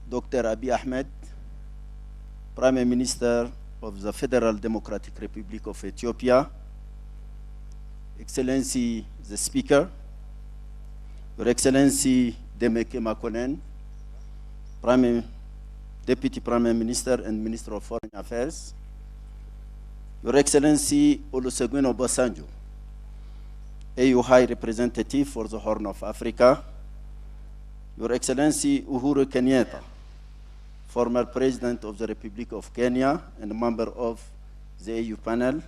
Dr. Abiy Ahmed, Prime Minister of the Federal Democratic Republic of Ethiopia, Excellency the Speaker, Your Excellency Demeke Makonnen, Deputy Prime Minister and Minister of Foreign Affairs, Your Excellency Olusegun Obasanjo, AU High Representative for the Horn of Africa, Your Excellency Uhuru Kenyatta, former President of the Republic of Kenya and member of the AU panel,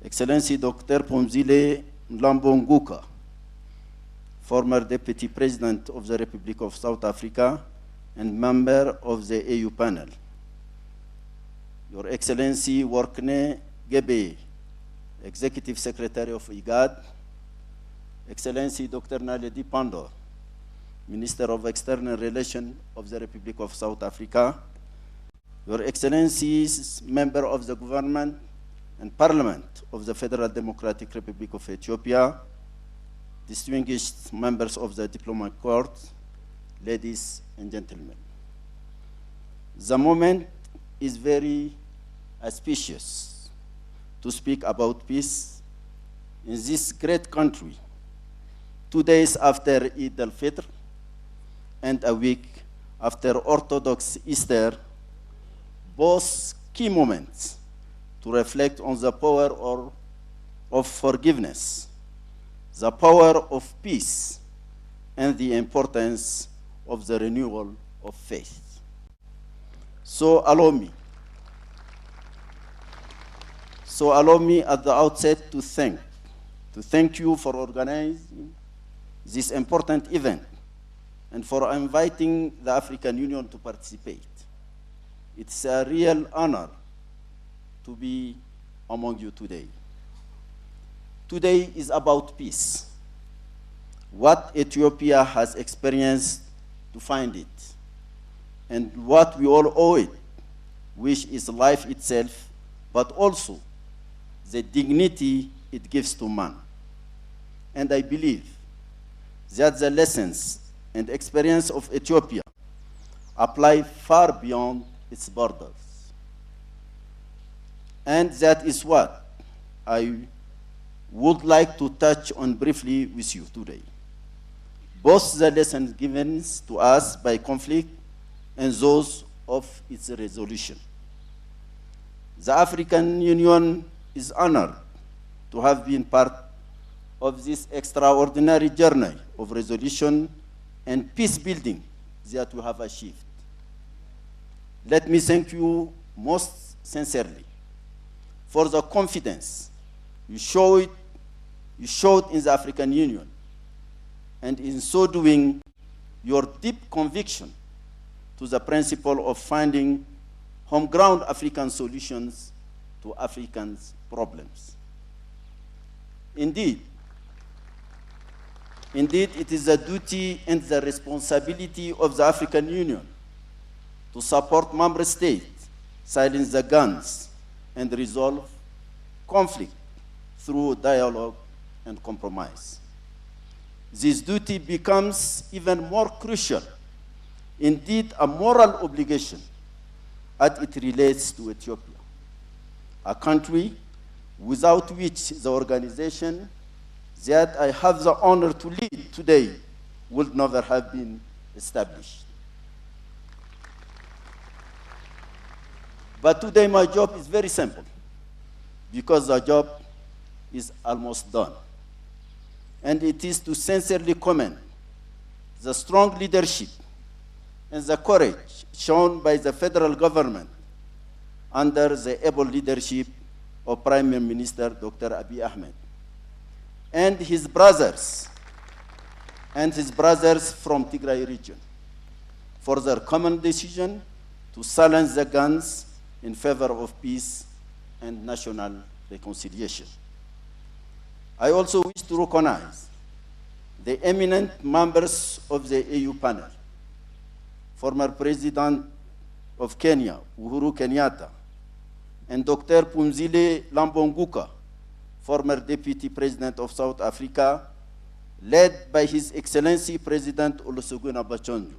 Excellency Dr. Phumzile Mlambo-Nguka, former Deputy President of the Republic of South Africa and member of the AU panel, Your Excellency Workne Gebe, Executive Secretary of IGAD, Excellency Dr. Naledi Pandor, Minister of External Relations of the Republic of South Africa, Your Excellencies, Member of the Government and Parliament of the Federal Democratic Republic of Ethiopia, distinguished members of the Diplomatic Corps, ladies and gentlemen. The moment is very auspicious to speak about peace in this great country, 2 days after Eid al-Fitr, and a week after Orthodox Easter, both key moments to reflect on the power of forgiveness, the power of peace, and the importance of the renewal of faith. So allow me at the outset to thank you for organizing this important event and for inviting the African Union to participate. It's a real honor to be among you today. Today is about peace, what Ethiopia has experienced to find it, and what we all owe it, which is life itself, but also the dignity it gives to man. And I believe that the lessons and experience of Ethiopia apply far beyond its borders. And that is what I would like to touch on briefly with you today. Both the lessons given to us by conflict and those of its resolution. The African Union is honored to have been part of this extraordinary journey of resolution and peace building that we have achieved. Let me thank you most sincerely for the confidence you showed in the African Union, and in so doing, your deep conviction to the principle of finding home-ground African solutions to Africans' problems. Indeed, it is the duty and the responsibility of the African Union to support member states, silence the guns, and resolve conflict through dialogue and compromise. This duty becomes even more crucial, indeed a moral obligation, as it relates to Ethiopia, a country without which the organization that I have the honor to lead today would never have been established. But today my job is very simple, because the job is almost done. And it is to sincerely commend the strong leadership and the courage shown by the federal government under the able leadership of Prime Minister Dr. Abiy Ahmed and his brothers from Tigray region for their common decision to silence the guns in favor of peace and national reconciliation. I also wish to recognize the eminent members of the AU panel, former President of Kenya, Uhuru Kenyatta, and Dr. Phumzile Mlambo-Nguka, former Deputy President of South Africa, led by His Excellency President Olusegun Obasanjo,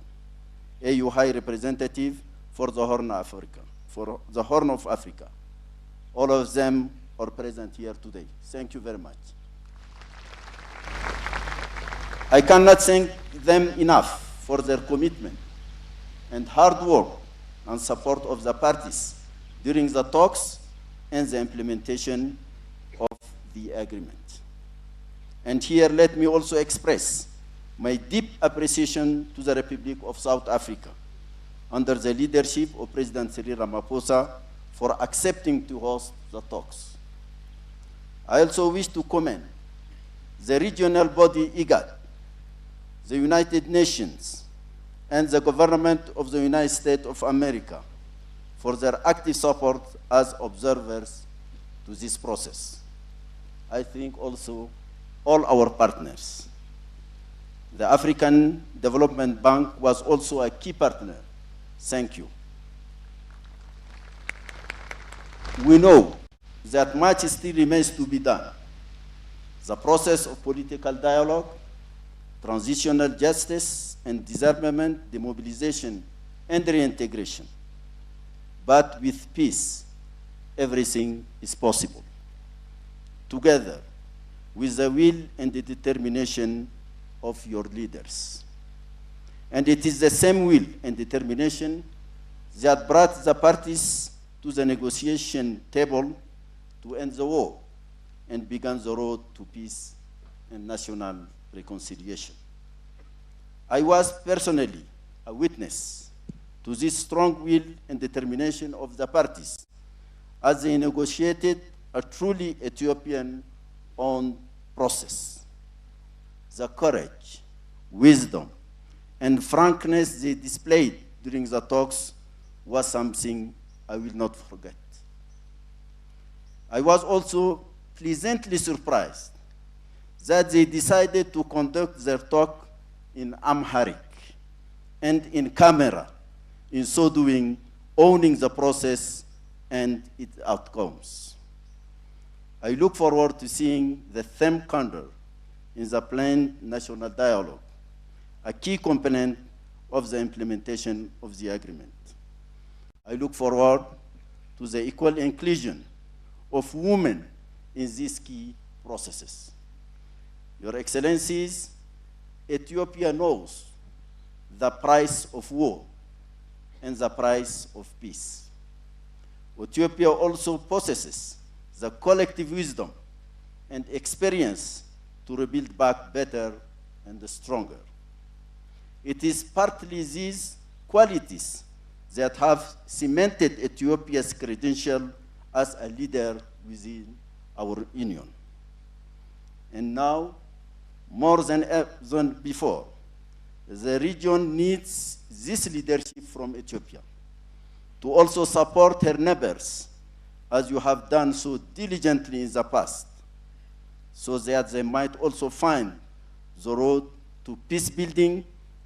AU High Representative for the Horn of Africa, All of them are present here today. Thank you very much. I cannot thank them enough for their commitment and hard work and support of the parties during the talks and the implementation of the agreement. And here let me also express my deep appreciation to the Republic of South Africa under the leadership of President Cyril Ramaphosa for accepting to host the talks. I also wish to commend the regional body IGAD, the United Nations, and the government of the United States of America for their active support as observers to this process. I think also all our partners. The African Development Bank was also a key partner. Thank you. We know that much still remains to be done. The process of political dialogue, transitional justice and disarmament, demobilization and reintegration. But with peace, everything is possible. Together, with the will and the determination of your leaders. And it is the same will and determination that brought the parties to the negotiation table to end the war and began the road to peace and national reconciliation. I was personally a witness to this strong will and determination of the parties as they negotiated a truly Ethiopian-owned process. The courage, wisdom, and frankness they displayed during the talks was something I will not forget. I was also pleasantly surprised that they decided to conduct their talk in Amharic and in camera, in so doing, owning the process and its outcomes. I look forward to seeing the same candor in the planned national dialogue, a key component of the implementation of the agreement. I look forward to the equal inclusion of women in these key processes. Your Excellencies, Ethiopia knows the price of war and the price of peace. Ethiopia also possesses the collective wisdom and experience to rebuild back better and stronger. It is partly these qualities that have cemented Ethiopia's credential as a leader within our union. And now, more than before, the region needs this leadership from Ethiopia to also support her neighbors, as you have done so diligently in the past, so that they might also find the road to peace building,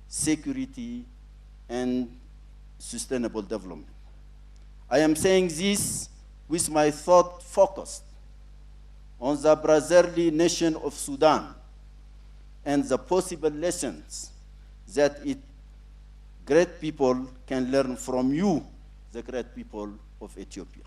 security, and sustainable development. I am saying this with my thought focused on the brotherly nation of Sudan and the possible lessons that its great people can learn from you, the great people of Ethiopia.